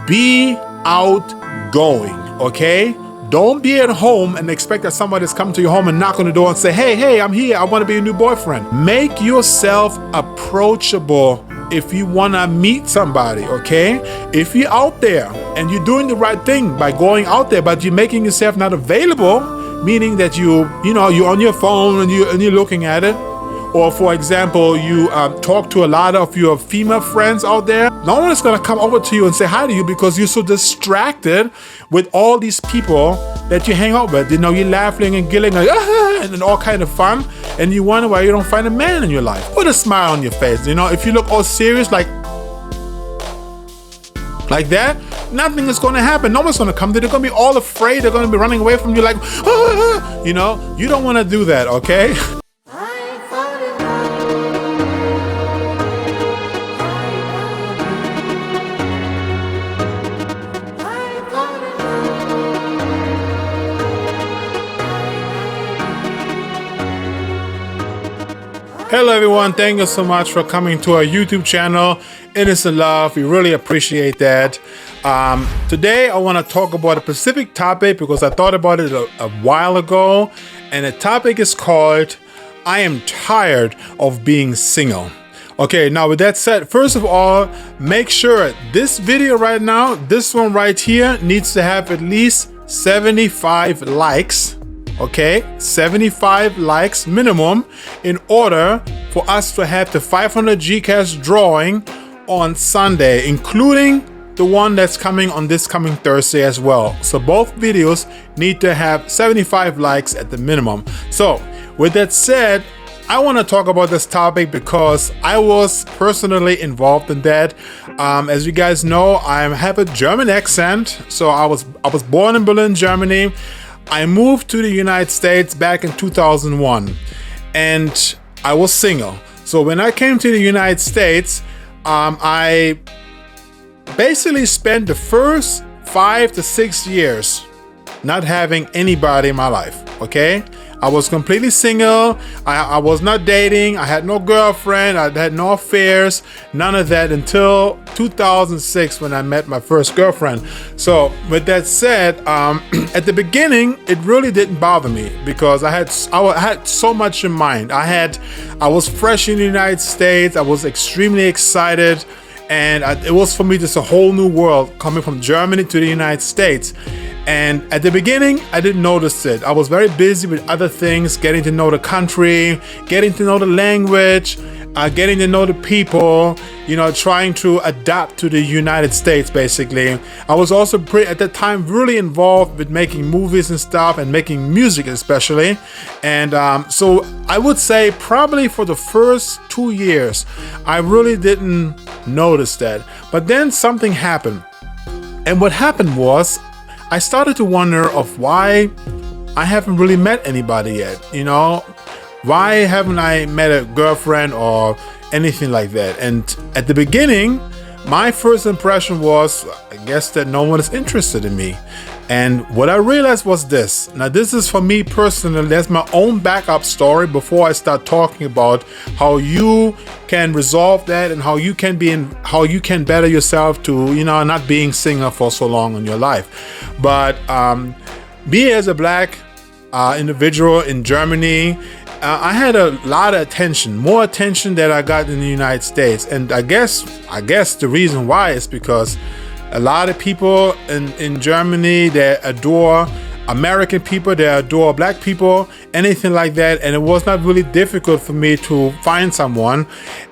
be outgoing, okay? Don't be at home and expect that somebody's come to your home and knock on the door and say, hey, I'm here. I want to be a new boyfriend. Make yourself approachable if you want to meet somebody, okay? If you're out there and you're doing the right thing by going out there, but you're making yourself not available, meaning that you're on your phone and you're looking at it, or for example, you talk to a lot of your female friends out there, no one is going to come over to you and say hi to you because you're so distracted with all these people that you hang out with. You know, you're laughing and giggling like, and all kind of fun, and you wonder why you don't find a man in your life. Put a smile on your face. You know, if you look all serious like that, nothing is going to happen. No one's going to come to you. They're going to be all afraid. They're going to be running away from you like, you know, you don't want to do that, okay? Hello everyone, thank you so much for coming to our YouTube channel. It is a love, we really appreciate that. Today I want to talk about a specific topic because I thought about it a while ago, and the topic is called I am tired of being single. Okay, now with that said, first of all, make sure this video right now, this one right here, needs to have at least 75 likes. Okay, 75 likes minimum in order for us to have the 500 Gcash drawing on Sunday, including the one that's coming on this coming Thursday as well. So both videos need to have 75 likes at the minimum. So with that said, I want to talk about this topic because I was personally involved in that. As you guys know, I have a German accent. So I was born in Berlin, Germany. I moved to the United States back in 2001 and I was single. So when I came to the United States, I basically spent the first 5 to 6 years not having anybody in my life, okay? I was completely single. I was not dating. I had no girlfriend. I had no affairs. None of that until 2006 when I met my first girlfriend. So with that said, at the beginning, it really didn't bother me because I had so much in mind. I was fresh in the United States. I was extremely excited. And it was for me just a whole new world coming from Germany to the United States. And at the beginning, I didn't notice it. I was very busy with other things, getting to know the country, getting to know the language, getting to know the people, you know, trying to adapt to the United States, basically. I was also at that time really involved with making movies and stuff and making music especially. And so I would say probably for the first 2 years, I really didn't notice that. But then something happened. And what happened was I started to wonder of why I haven't really met anybody yet, you know? Why haven't I met a girlfriend or anything like that? And at the beginning, my first impression was, I guess, that no one is interested in me. And what I realized was this. Now, this is for me personally, that's my own backup story before I start talking about how you can resolve that and how you can better yourself to, you know, not being single for so long in your life. But me as a black individual in Germany, I had a lot of attention, more attention than I got in the United States. And I guess the reason why is because a lot of people in Germany, they adore American people, they adore black people, anything like that. And it was not really difficult for me to find someone.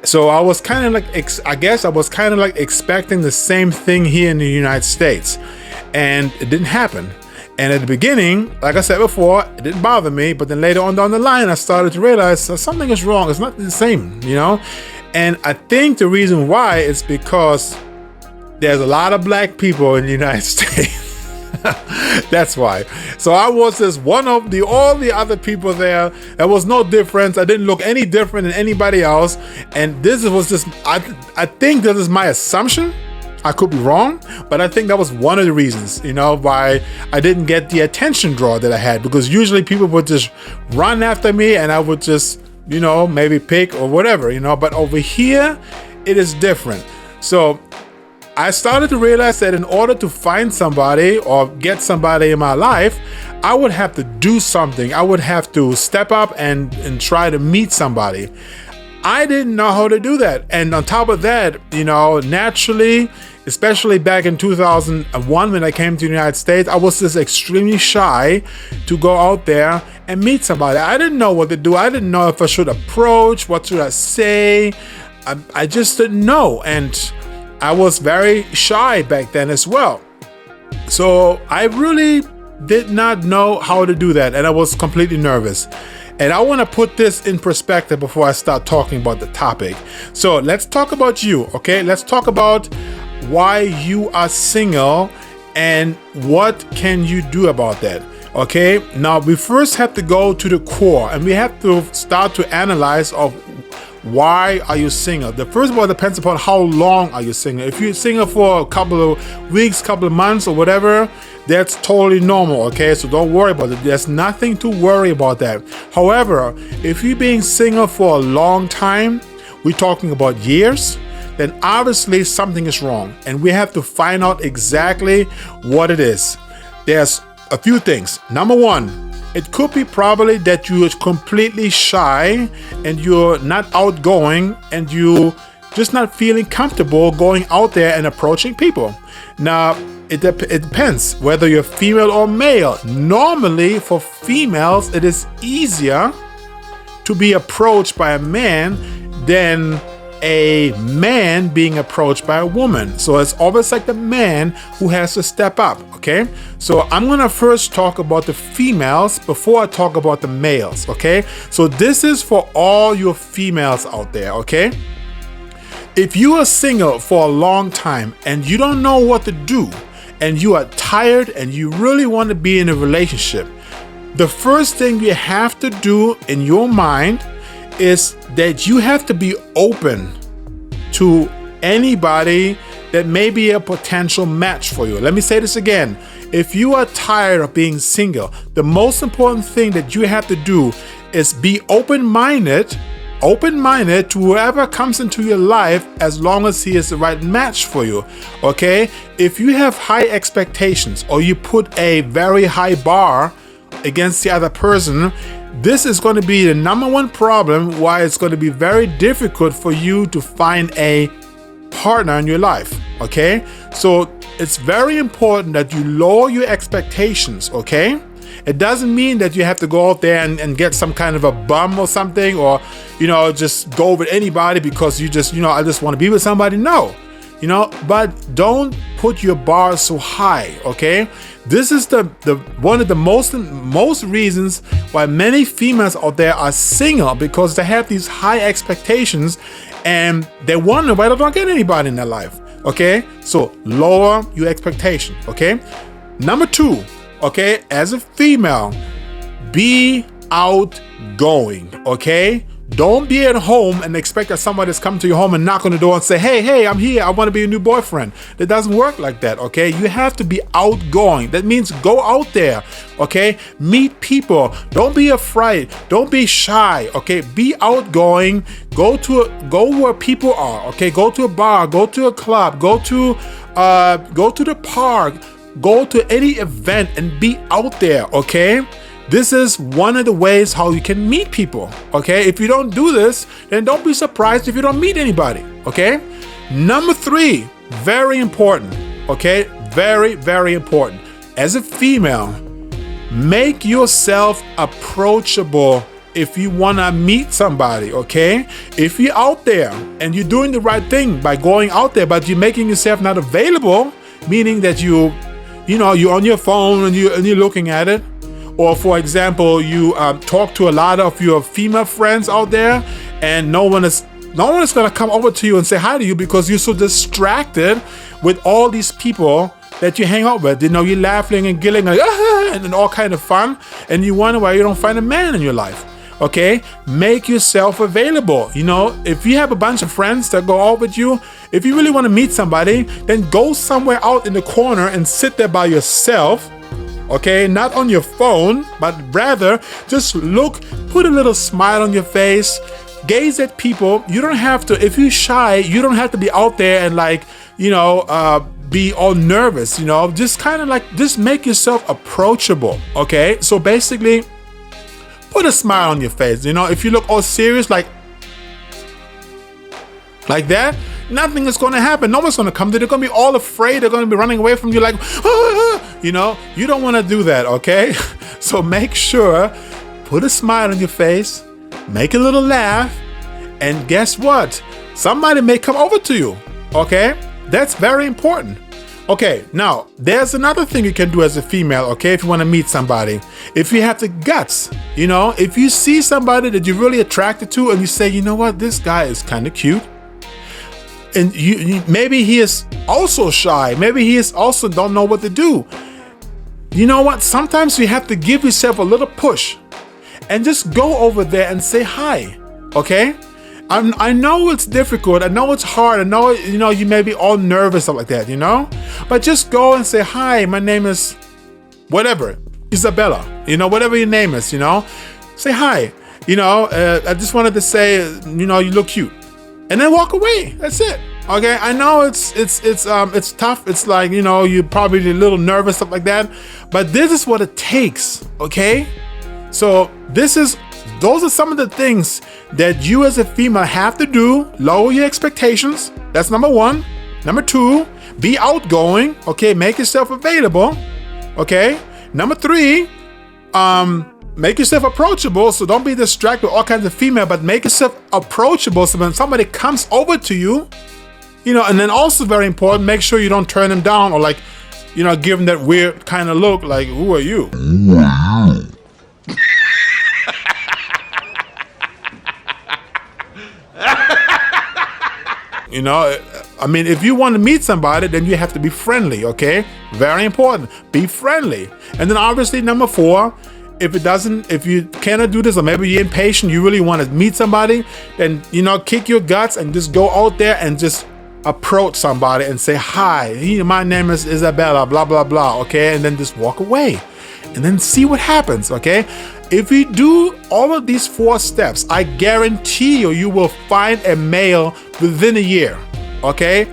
So I was kind of like, expecting the same thing here in the United States. And it didn't happen. And at the beginning, like I said before, it didn't bother me. But then later on down the line, I started to realize something is wrong. It's not the same, you know? And I think the reason why is because there's a lot of black people in the United States. That's why. So I was just one of all the other people there. There was no difference. I didn't look any different than anybody else. And this was just, I think this is my assumption. I could be wrong, but I think that was one of the reasons, you know, why I didn't get the attention draw that I had, because usually people would just run after me and I would just, you know, maybe pick or whatever, you know, but over here it is different. So I started to realize that in order to find somebody or get somebody in my life, I would have to do something. I would have to step up and try to meet somebody. I didn't know how to do that. And on top of that, naturally, especially back in 2001 when I came to the United States, I was just extremely shy to go out there and meet somebody. I didn't know what to do. I didn't know if I should approach, what should I say. I just didn't know. And I was very shy back then as well. So I really did not know how to do that. And I was completely nervous. And I want to put this in perspective before I start talking about the topic. So let's talk about you, okay? Let's talk about why you are single and what can you do about that, okay? Now, we first have to go to the core and we have to start to analyze of why are you single. The first of all depends upon how long are you single. If you're single for a couple of weeks, couple of months or whatever, that's totally normal, okay? So don't worry about it. There's nothing to worry about that. However, if you're being single for a long time, we're talking about years, then obviously something is wrong. And we have to find out exactly what it is. There's a few things. Number one, it could be probably that you're completely shy and you're not outgoing and you just not feeling comfortable going out there and approaching people. Now, it depends whether you're female or male. Normally, for females, it is easier to be approached by a man than a man being approached by a woman. So it's always like the man who has to step up, okay? So I'm gonna first talk about the females before I talk about the males, okay? So this is for all your females out there, okay? If you are single for a long time and you don't know what to do, and you are tired and you really want to be in a relationship, the first thing you have to do in your mind is that you have to be open to anybody that may be a potential match for you. Let me say this again. If you are tired of being single, the most important thing that you have to do is be open-minded to whoever comes into your life, as long as he is the right match for you, okay? If you have high expectations or you put a very high bar against the other person, this is going to be the number one problem why it's going to be very difficult for you to find a partner in your life, okay? So it's very important that you lower your expectations, okay? It doesn't mean that you have to go out there and get some kind of a bum or something, or, just go with anybody because you just, I just want to be with somebody. No, but don't put your bar so high, okay? This is the one of the most reasons why many females out there are single, because they have these high expectations and they wonder why they don't get anybody in their life, okay? So lower your expectation, okay? Number two, okay, as a female, be outgoing, okay? Don't be at home and expect that somebody's come to your home and knock on the door and say, hey, I'm here, I want to be a new boyfriend. That doesn't work like that, okay? You have to be outgoing. That means go out there, okay? Meet people. Don't be afraid. Don't be shy, okay? Be outgoing. Go where people are, okay? Go to a bar, go to a club, go to the park, go to any event and be out there, okay? This is one of the ways how you can meet people, okay? If you don't do this, then don't be surprised if you don't meet anybody, okay? Number three, very important, okay? Very, very important. As a female, make yourself approachable if you want to meet somebody, okay? If you're out there and you're doing the right thing by going out there, but you're making yourself not available, meaning that you're on your phone and you're looking at it. Or for example, you talk to a lot of your female friends out there and no one is going to come over to you and say hi to you because you're so distracted with all these people that you hang out with. You're laughing and giggling and all kind of fun, and you wonder why you don't find a man in your life. Okay, make yourself available. If you have a bunch of friends that go out with you, if you really want to meet somebody, then go somewhere out in the corner and sit there by yourself. Okay, not on your phone, but rather just look, put a little smile on your face, gaze at people. You don't have to, if you're shy, you don't have to be out there and be all nervous, just kind of like, just make yourself approachable, okay? So basically, put a smile on your face, if you look all serious, like that, nothing is going to happen. No one's going to come to you. They're going to be all afraid. They're going to be running away from you like, you don't want to do that, okay? So make sure, put a smile on your face, make a little laugh, and guess what? Somebody may come over to you, okay? That's very important. Okay, now, there's another thing you can do as a female, okay, if you want to meet somebody. If you have the guts, if you see somebody that you're really attracted to and you say, you know what, this guy is kind of cute, and maybe he is also shy, maybe he is also don't know what to do. You know what, sometimes you have to give yourself a little push and just go over there and say hi, okay? I know it's difficult. I know it's hard. I know, you may be all nervous, stuff like that, But just go and say, hi, my name is whatever, Isabella, whatever your name is, Say hi, I just wanted to say, you look cute. And then walk away. That's it. Okay, I know it's tough. It's like, you're probably a little nervous, stuff like that. But this is what it takes, okay? So those are some of the things that you as a female have to do. Lower your expectations. That's number one. Number two, be outgoing. Okay, make yourself available. Okay. Number three, make yourself approachable. So don't be distracted with all kinds of female, but make yourself approachable. So when somebody comes over to you, and then also very important, make sure you don't turn them down or like, give them that weird kind of look like, who are you? If you want to meet somebody, then you have to be friendly, okay? Very important. Be friendly. And then obviously number four, if you cannot do this, or maybe you're impatient, you really want to meet somebody, then, kick your guts and just go out there and just approach somebody and say, hi, my name is Isabella, blah, blah, blah, okay? And then just walk away and then see what happens, okay? If you do all of these 4 steps, I guarantee you will find a male within a year, okay?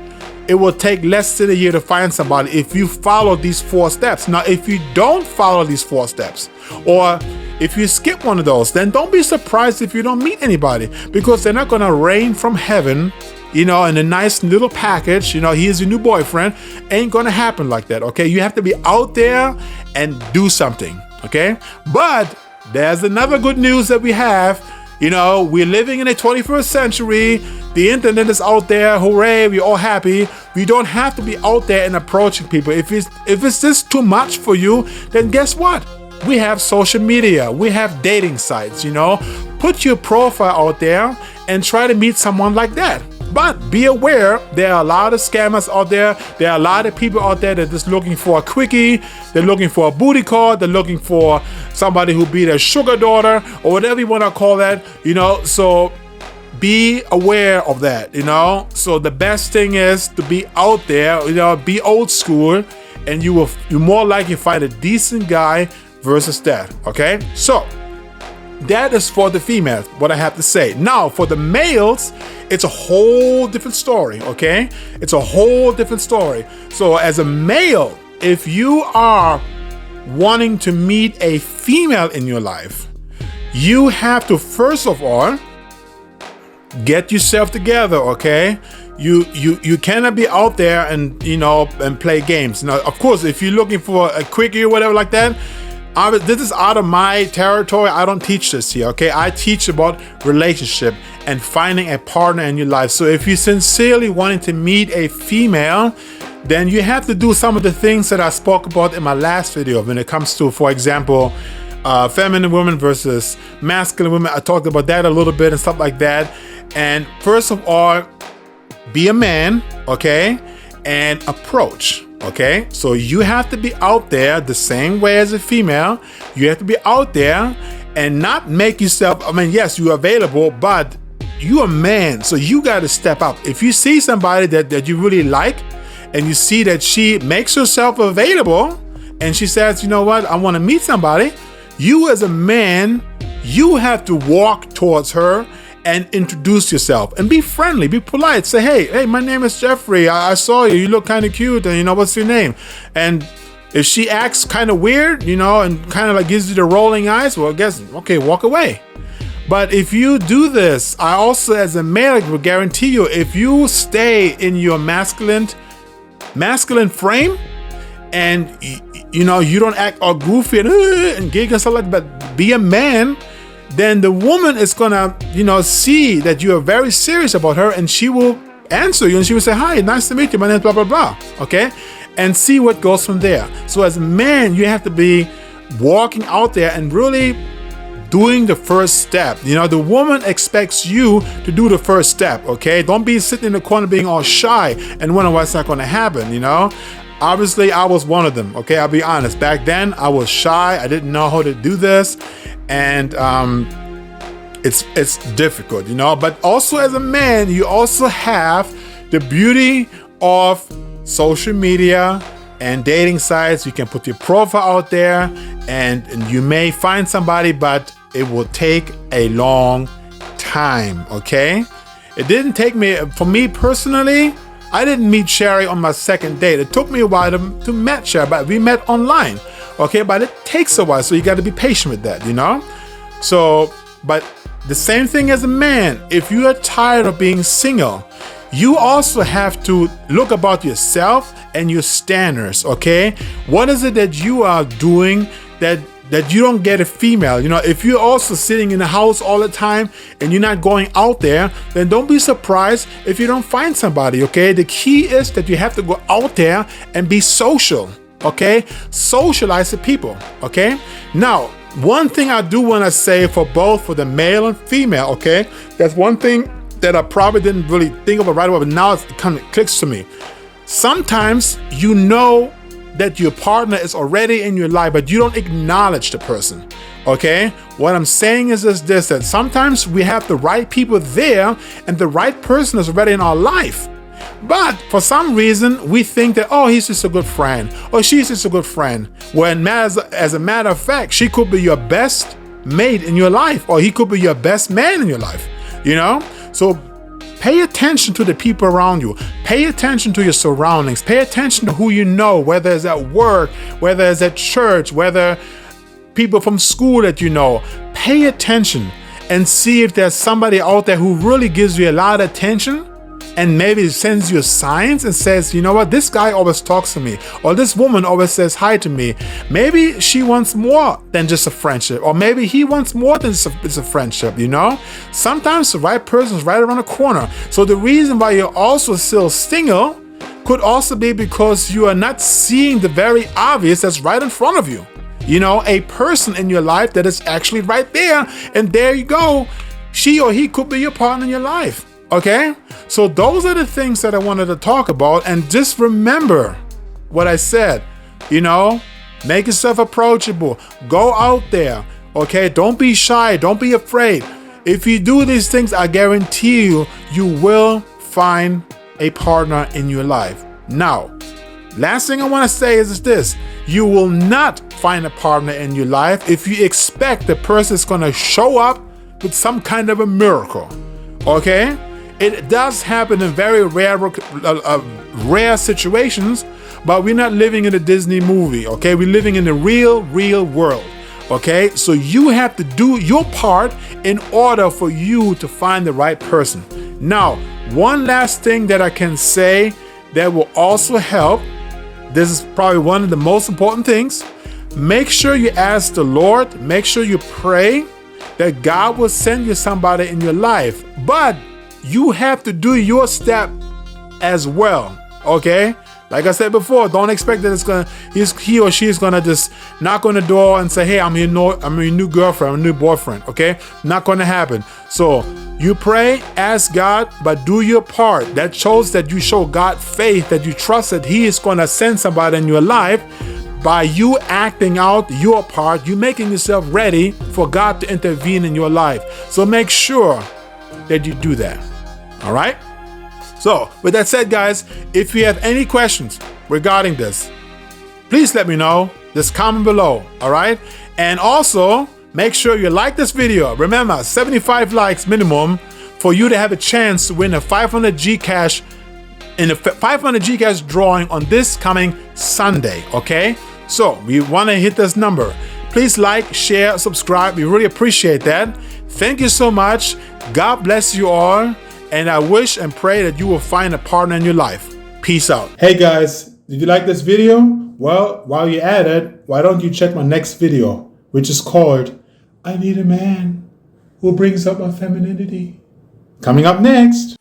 It will take less than a year to find somebody if you follow these 4 steps. Now, if you don't follow these 4 steps, or if you skip one of those, then don't be surprised if you don't meet anybody, because they're not gonna rain from heaven, in a nice little package, he is your new boyfriend. Ain't gonna happen like that, okay? You have to be out there and do something, okay? But there's another good news that we have. We're living in the 21st century. The internet is out there. Hooray, we're all happy. We don't have to be out there and approaching people. If it's just too much for you, then guess what? We have social media. We have dating sites, Put your profile out there and try to meet someone like that. But be aware, there are a lot of scammers out there. There are a lot of people out there that are just looking for a quickie. They're looking for a booty call. They're looking for somebody who'll be their sugar daughter or whatever you want to call that, So be aware of that, So the best thing is to be out there, be old school, and you're more likely to find a decent guy versus that, okay? So that is for the females, what I have to say. Now, for the males, it's a whole different story, okay? It's a whole different story. So as a male, if you are wanting to meet a female in your life, you have to, first of all, get yourself together, okay? You cannot be out there and, and play games. Now, of course, if you're looking for a quickie or whatever like that, this is out of my territory. I don't teach this here, okay? I teach about relationship and finding a partner in your life. So if you sincerely wanting to meet a female, then you have to do some of the things that I spoke about in my last video when it comes to, for example, feminine women versus masculine women. I talked about that a little bit and stuff like that. And first of all, be a man, okay? And approach. Okay, so you have to be out there the same way as a female. You have to be out there and not make yourself, yes, you're available, but you're a man, so you got to step up. If you see somebody that you really like and you see that she makes herself available and she says, you know what, I want to meet somebody, you as a man, you have to walk towards her and introduce yourself and be friendly, be polite. Say, hey, my name is Geoffrey. I saw you. You look kind of cute. And, you know, what's your name? And if she acts kind of weird, you know, and kind of like gives you the rolling eyes, well, I guess, okay, walk away. But if you do this, I also, as a male, will guarantee you, if you stay in your masculine frame, and you know, you don't act all goofy and gig and stuff like that, but be a man, then the woman is gonna, you know, see that you are very serious about her, and she will answer you, and she will say, hi, nice to meet you, my name is blah blah blah. Okay, and see what goes from there. So as a man, you have to be walking out there and really doing the first step. You know, the woman expects you to do the first step. Okay, don't be sitting in the corner being all shy and wondering what's not going to happen. You know, obviously I was one of them. Okay, I'll be honest, back then I was shy. I didn't know how to do this, and it's difficult, you know. But also as a man, you also have the beauty of social media and dating sites. You can put your profile out there, and you may find somebody, but it will take a long time. Okay, it didn't take me, for me personally, I didn't meet Sherry on my second date. It took me a while to meet Sherry, but we met online. Okay, but it takes a while, so you got to be patient with that, you know. So, but the same thing as a man, if you are tired of being single, you also have to look about yourself and your standards. Okay, what is it that you are doing that you don't get a female? You know, if you're also sitting in the house all the time and you're not going out there, then don't be surprised if you don't find somebody. Okay, the key is that you have to go out there and be social. Okay, socialize with people. Okay, now one thing I do want to say for both, for the male and female, okay, that's one thing that I probably didn't really think of it right away, but now it kind of clicks to me. Sometimes you know that your partner is already in your life, but you don't acknowledge the person. Okay, what I'm saying is this, that sometimes we have the right people there and the right person is already in our life, but for some reason we think that, oh, he's just a good friend or she's just a good friend, when as a matter of fact, she could be your best mate in your life, or he could be your best man in your life, you know. So pay attention to the people around you. Pay attention to your surroundings. Pay attention to who you know, whether it's at work, whether it's at church, whether people from school that you know. Pay attention and see if there's somebody out there who really gives you a lot of attention and maybe sends you signs and says, you know what, this guy always talks to me, or this woman always says hi to me. Maybe she wants more than just a friendship, or maybe he wants more than just a friendship, you know? Sometimes the right person is right around the corner. So the reason why you're also still single could also be because you are not seeing the very obvious that's right in front of you. You know, a person in your life that is actually right there, and there you go. She or he could be your partner in your life. Okay, so those are the things that I wanted to talk about, and just remember what I said. You know, make yourself approachable. Go out there. Okay, don't be shy. Don't be afraid. If you do these things, I guarantee you, you will find a partner in your life. Now, last thing I want to say is this: you will not find a partner in your life if you expect the person is going to show up with some kind of a miracle. Okay. It does happen in very rare situations, but we're not living in a Disney movie, okay? We're living in the real world, okay? So you have to do your part in order for you to find the right person. Now, one last thing that I can say that will also help, this is probably one of the most important things. Make sure you ask the Lord, make sure you pray that God will send you somebody in your life, but you have to do your step as well, okay? Like I said before, don't expect that he or she is gonna just knock on the door and say, hey, I'm your new girlfriend, I'm your new boyfriend, okay? Not gonna happen. So you pray, ask God, but do your part. That shows that you show God faith, that you trust that he is gonna send somebody in your life. By you acting out your part, you making yourself ready for God to intervene in your life. So make sure that you do that. All right? So with that said, guys, if you have any questions regarding this, please let me know. Just comment below. All right? And also make sure you like this video. Remember, 75 likes minimum for you to have a chance to win a 500 Gcash in the 500 Gcash drawing on this coming Sunday, okay? So we want to hit this number. Please like, share, subscribe. We really appreciate that. Thank you so much. God bless you all. And I wish and pray that you will find a partner in your life. Peace out. Hey guys, did you like this video? Well, while you're at it, why don't you check my next video, which is called, I Need a Man Who Brings Up My Femininity. Coming up next.